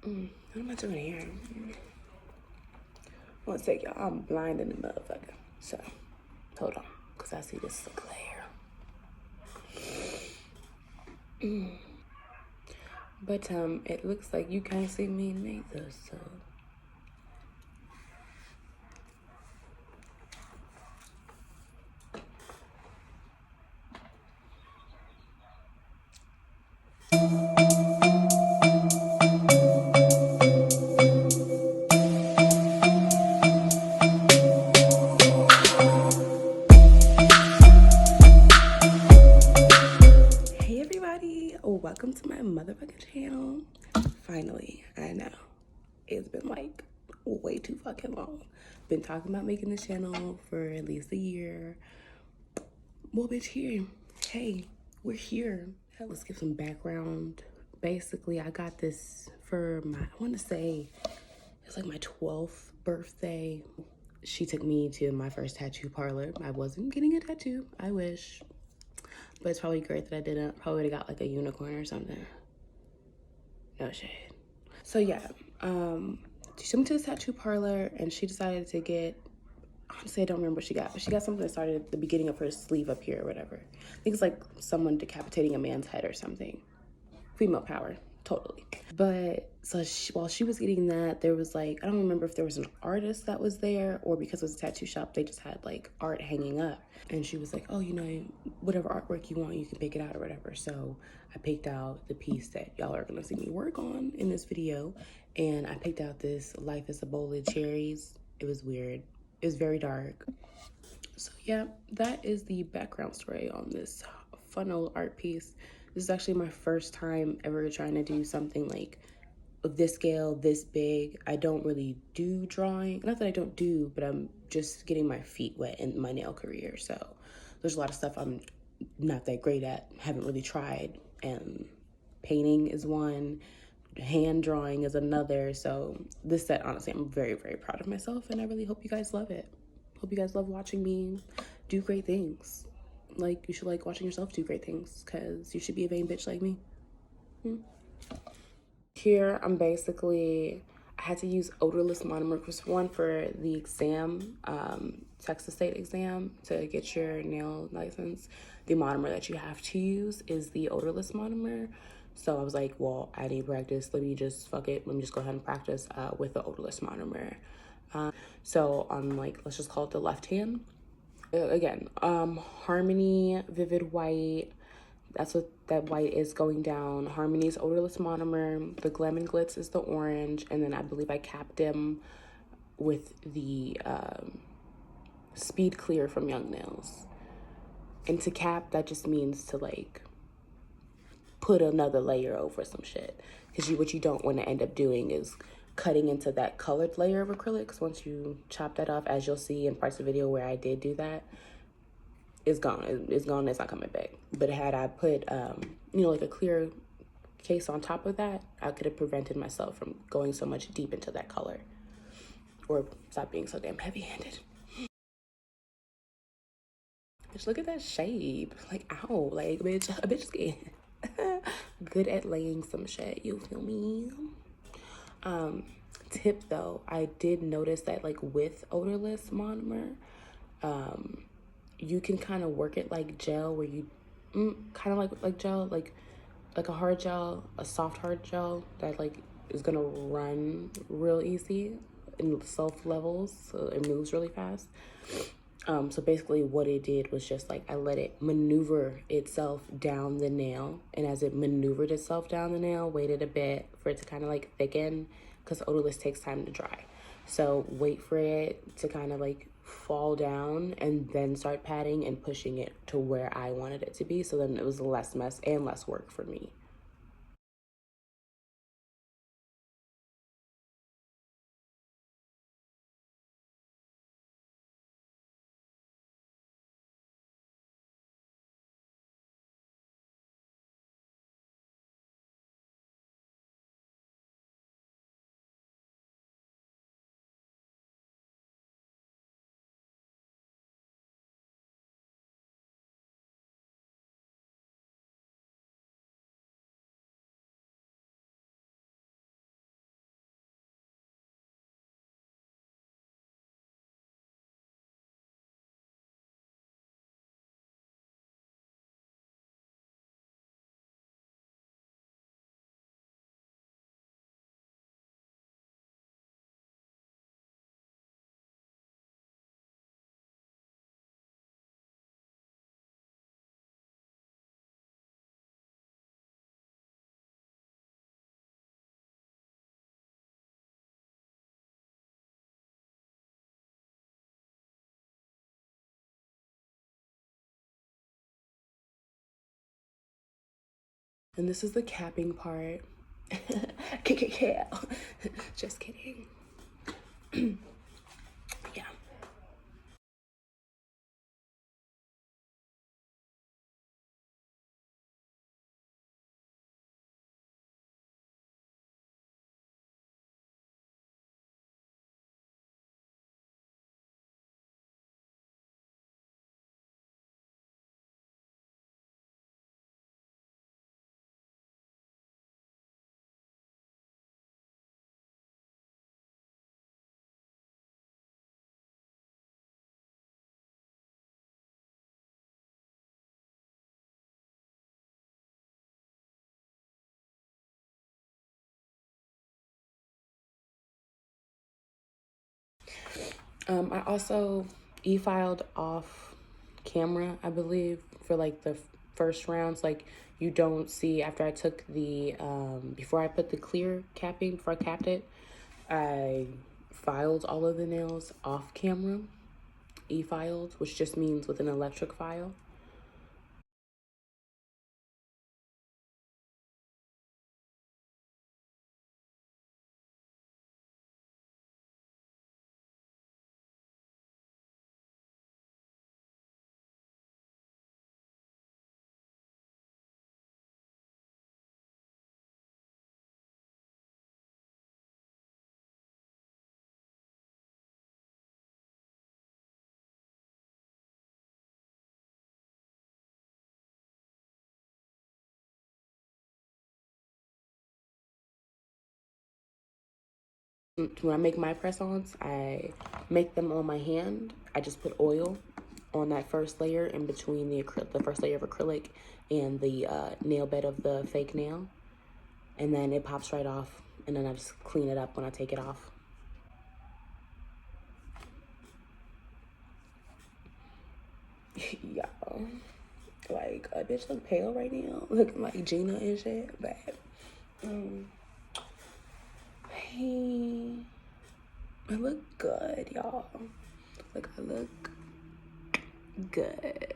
What am I doing here? One sec, y'all. I'm blind in the motherfucker. So, hold on, because I see this glare. But, it looks like you can't see me neither, so. Hey everybody, welcome to my motherfucking channel. Finally, I know. It's been like way too fucking long. Been talking about making this channel for at least a year. Well, bitch, here. Hey, we're here. Let's give some background. Basically, I got this for my, I want to say, it's like my 12th birthday. She took me to my first tattoo parlor. I wasn't getting a tattoo, I wish. But it's probably great that I didn't. Probably would've got like a unicorn or something. No shade. So yeah, she took me to this tattoo parlor and she decided to get, honestly, I don't remember what she got, but she got something that started at the beginning of her sleeve up here or whatever. I think it's like someone decapitating a man's head or something. Female power, totally. But so while she was getting that, there was like, I don't remember if there was an artist that was there or because it was a tattoo shop, they just had like art hanging up. And she was like, oh, you know, whatever artwork you want, you can pick it out or whatever. So I picked out the piece that y'all are gonna see me work on in this video. And I picked out this Life is a Bowl of Cherries. It was weird. It was very dark. So yeah, that is the background story on this fun old art piece. This is actually my first time ever trying to do something like of this scale, this big. I don't really do drawing. Not that I don't do, but I'm just getting my feet wet in my nail career. So there's a lot of stuff I'm not that great at, haven't really tried. And painting is one, hand drawing is another. So this set, honestly, I'm very, very proud of myself and I really hope you guys love it. Hope you guys love watching me do great things. Like, you should like watching yourself do great things because you should be a vain bitch like me. Here, I'm basically, I had to use odorless monomer for the exam, Texas State exam to get your nail license. The monomer that you have to use is the odorless monomer. So I was like, well, I need practice. Let me just fuck it. Let me just go ahead and practice with the odorless monomer. So on like, let's just call it the left hand. Again, Harmony Vivid White. That's what that white is going down. Harmony's odorless monomer. The Glam and Glitz is the orange. And then I believe I capped them with the Speed Clear from Young Nails. And to cap, that just means to like put another layer over some shit. Because what you don't want to end up doing is cutting into that colored layer of acrylic. Because once you chop that off, as you'll see in parts of the video where I did do that, it's gone. It's gone. It's not coming back. But had I put, you know, like a clear case on top of that, I could have prevented myself from going so much deep into that color or stop being so damn heavy-handed. Bitch, look at that shape. Like, ow. Like, bitch, a bitch skin. Good at laying some shit. You feel me? Tip though, I did notice that like with odorless monomer, you can kind of work it like gel where you kind of like gel, like a hard gel, a soft hard gel that like is gonna run real easy in self levels, so it moves really fast. So basically what it did was just like I let it maneuver itself down the nail, and as it maneuvered itself down the nail, waited a bit for it to kind of like thicken because odorless takes time to dry. So wait for it to kind of like fall down and then start patting and pushing it to where I wanted it to be, so then it was less mess and less work for me. And this is the capping part. Just kidding. Yeah. I also e-filed off camera, I believe, for like the first rounds. Like you don't see after I took the, before I put the clear capping, before I capped it, I filed all of the nails off camera, e-filed, which just means with an electric file. When I make my press-ons, I make them on my hand. I just put oil on that first layer in between the first layer of acrylic and the nail bed of the fake nail. And then it pops right off. And then I just clean it up when I take it off. Y'all, like, a bitch look pale right now. Looking like Gina and shit. But, hey, I look good, y'all. Like, I look good.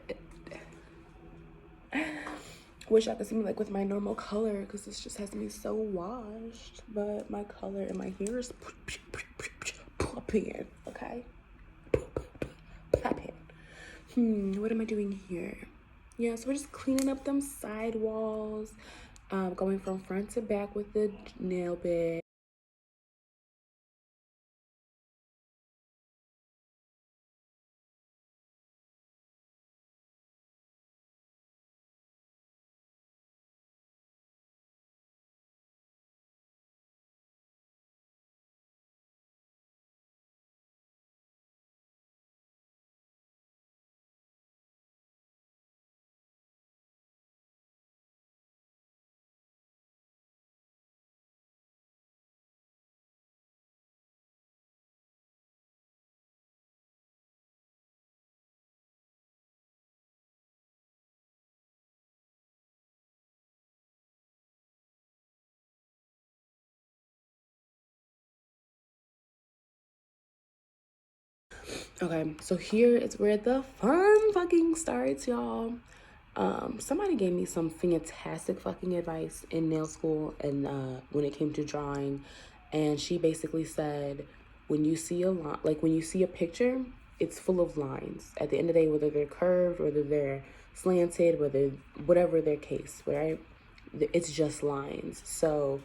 Wish I could see me like with my normal color because this just has me so washed. But my color and my hair is popping, okay? Popping. What am I doing here? Yeah, so we're just cleaning up them side walls, going from front to back with the nail bed. Okay, so here is where the fun fucking starts, y'all. Somebody gave me some fantastic fucking advice in nail school and when it came to drawing, and she basically said when you see a line, like when you see a picture, it's full of lines. At the end of the day, whether they're curved, whether they're slanted, whatever their case, right? It's just lines. So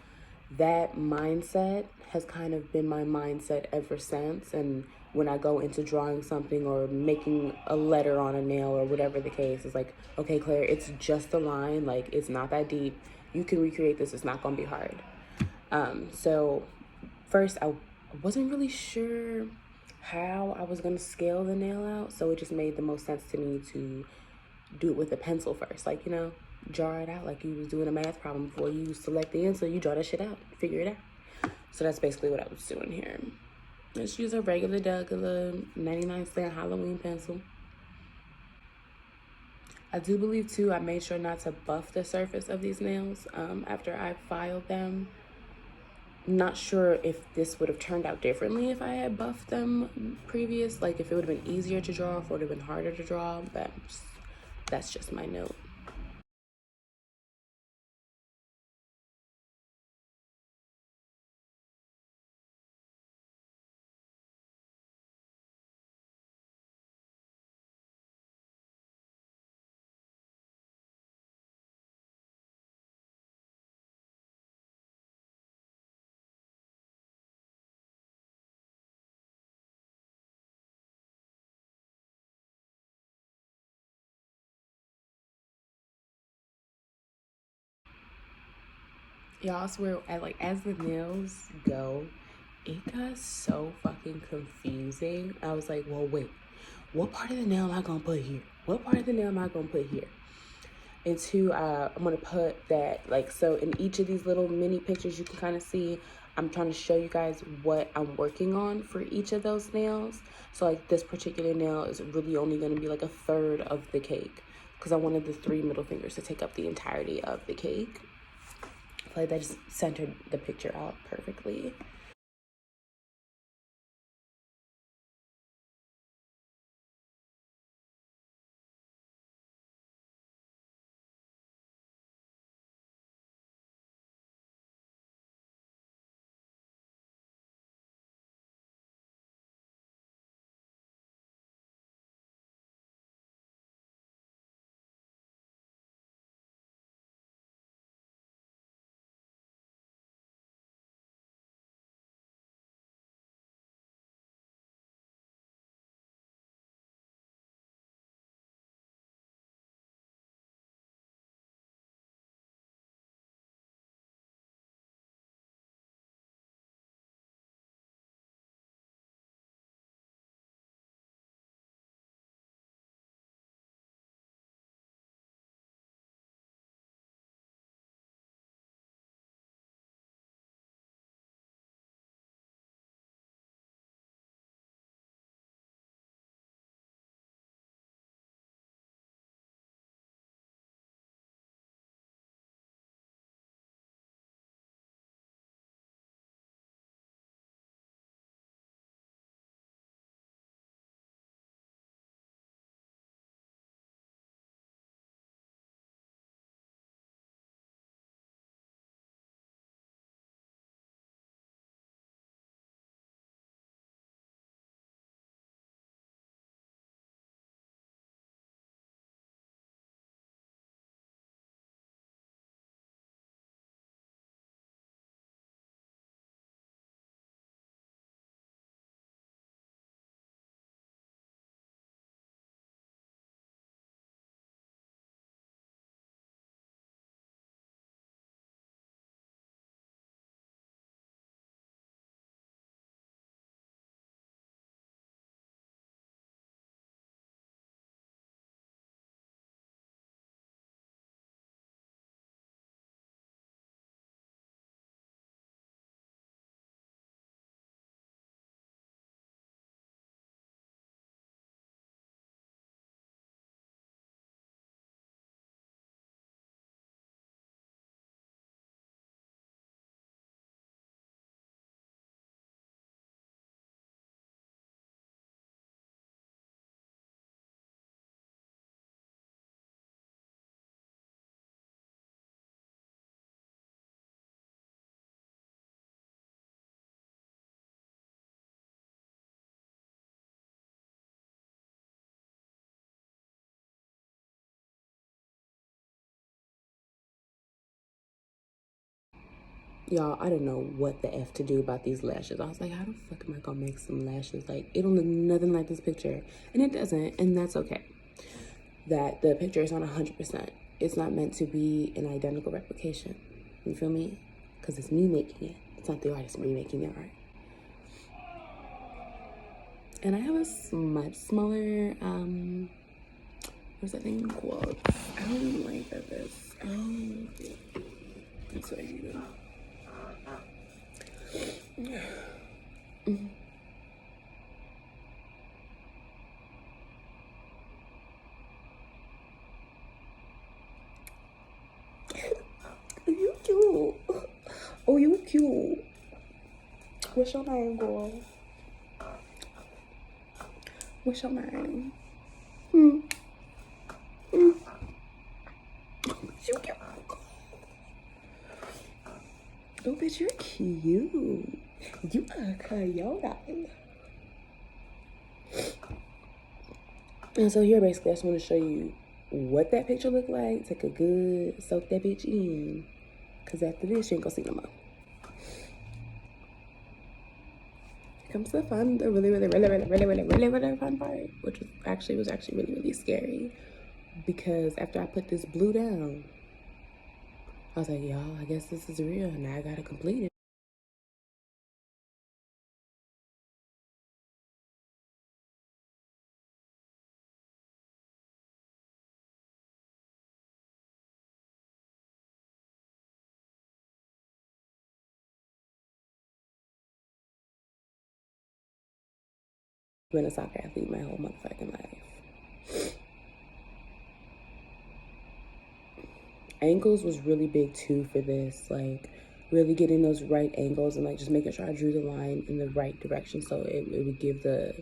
that mindset has kind of been my mindset ever since. And when I go into drawing something or making a letter on a nail or whatever the case, it's like, okay, Claire, it's just a line. Like, it's not that deep. You can recreate this. It's not going to be hard. So first, I wasn't really sure how I was going to scale the nail out. So it just made the most sense to me to do it with a pencil first. Like, you know, draw it out like you was doing a math problem before you select the answer. You draw that shit out, figure it out. So that's basically what I was doing here. Just use a regular 99-cent Halloween pencil. I do believe too, I made sure not to buff the surface of these nails after I filed them. Not sure if this would have turned out differently if I had buffed them previous, like if it would have been easier to draw, if it would have been harder to draw, but that's just my note. Y'all, I swear, as the nails go, it got so fucking confusing. I was like, well, wait, what part of the nail am I gonna put here? What part of the nail am I gonna put here? And two, I'm gonna put that, like, so in each of these little mini pictures, you can kind of see, I'm trying to show you guys what I'm working on for each of those nails. So like this particular nail is really only gonna be like a third of the cake, because I wanted the 3 middle fingers to take up the entirety of the cake. I feel like that just centered the picture out perfectly. Y'all, I didn't know what the F to do about these lashes. I was like, how the fuck am I gonna make some lashes? Like, it don't look nothing like this picture. And it doesn't, and that's okay. That the picture is not 100%. It's not meant to be an identical replication. You feel me? Because it's me making it. It's not the artist remaking the art. And I have a much smaller, what's that thing called? I don't even like that this. Oh, that's what I need. You cute. Oh, you cute. What's your name, girl? What's your name? You cute. Oh, bitch, you're cute. You are coyote. And so here, basically, I just want to show you what that picture looked like. Take a good soak that bitch in. Because after this, you ain't gonna see no more. Here comes the fun, the really fun part, which was actually really scary. Because after I put this blue down, I was like, y'all, I guess this is real. Now I gotta complete it. I've been a soccer athlete my whole motherfucking life. Angles was really big too for this, like really getting those right angles and like just making sure I drew the line in the right direction so it would give the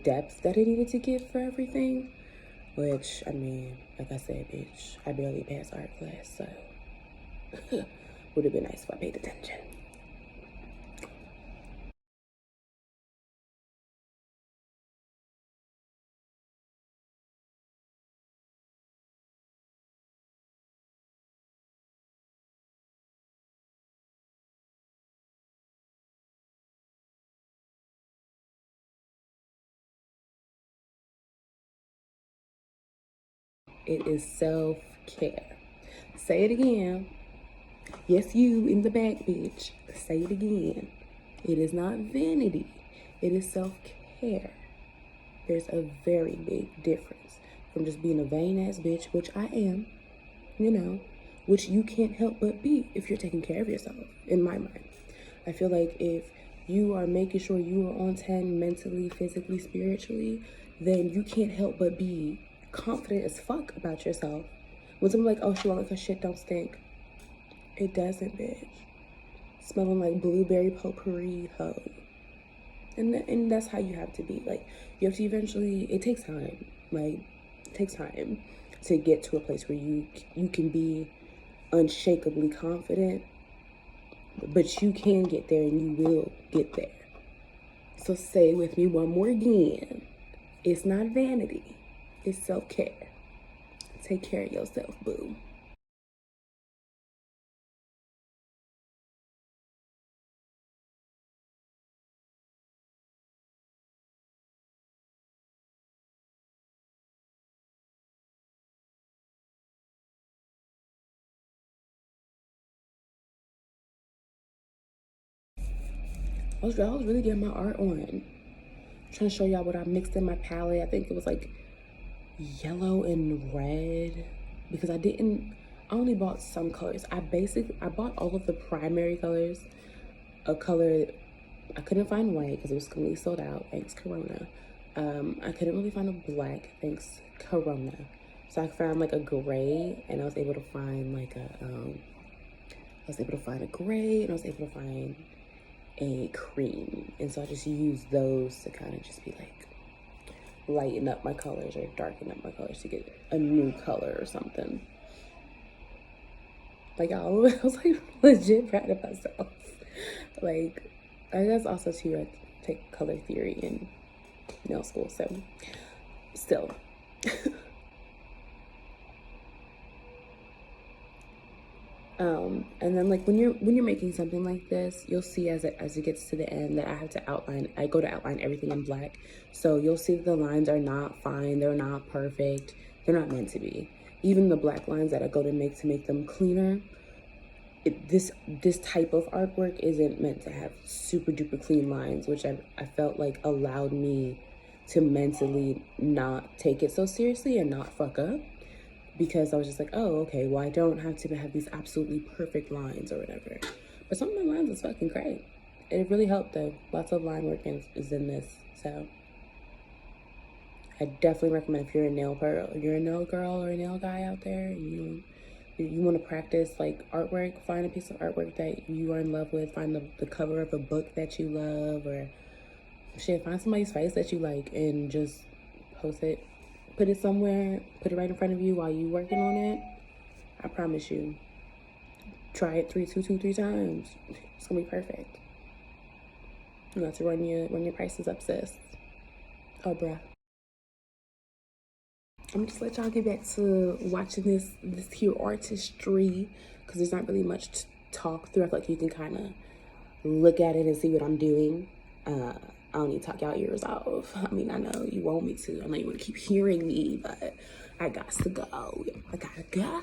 depth that it needed to give for everything. Which, I mean, like I said, bitch, I barely passed art class, so would have been nice if I paid attention. It is self-care. Say it again. Yes, you in the back, bitch. Say it again. It is not vanity. It is self-care. There's a very big difference from just being a vain ass bitch, which I am, you know, which you can't help but be if you're taking care of yourself, in my mind. I feel like if you are making sure you are on 10 mentally, physically, spiritually, then you can't help but be confident as fuck about yourself. When someone's like, oh, she won't like her shit don't stink. It doesn't, bitch. Smelling like blueberry potpourri hoe. And that's how you have to be. Like, you have to eventually, it takes time. Like, it takes time to get to a place where you can be unshakably confident, but you can get there and you will get there. So say with me one more again. It's not vanity. It's self-care. Take care of yourself, boo. I was really getting my art on. I'm trying to show y'all what I mixed in my palette. I think it was like yellow and red because I only bought some colors. I bought all of the primary colors. A color, I couldn't find white because it was completely sold out, thanks Corona. I couldn't really find a black, thanks Corona. So I found like a gray, and I was able to find like a gray, and I was able to find a cream. And so I just used those to kind of just be like, lighten up my colors or darken up my colors to get a new color or something. Like, y'all, I was like legit proud of myself. Like, I guess also too, I take color theory in nail school, so still. And then like when you're making something like this, you'll see as it gets to the end that I go to outline everything in black. So you'll see that the lines are not fine, they're not perfect, they're not meant to be. Even the black lines that I go to make them cleaner, this type of artwork isn't meant to have super duper clean lines, which I felt like allowed me to mentally not take it so seriously and not fuck up. Because I was just like, oh, okay, well, I don't have to have these absolutely perfect lines or whatever. But some of my lines is fucking great. It really helped though. Lots of line work is in this. So I definitely recommend if you're a nail girl or a nail guy out there, and you want to practice like artwork, find a piece of artwork that you are in love with, find the cover of a book that you love, or shit, find somebody's face that you like and just post it. Put it somewhere, put it right in front of you while you working on it. I promise you, try it three times. It's gonna be perfect. You have to run your prices up, sis. Oh, bruh. I'm just let y'all get back to watching this here artistry, because there's not really much to talk through. I feel like you can kind of look at it and see what I'm doing. I don't need to talk y'all ears off. I mean, I know you want me to. I know you want to keep hearing me, but I got to go. I gotta go.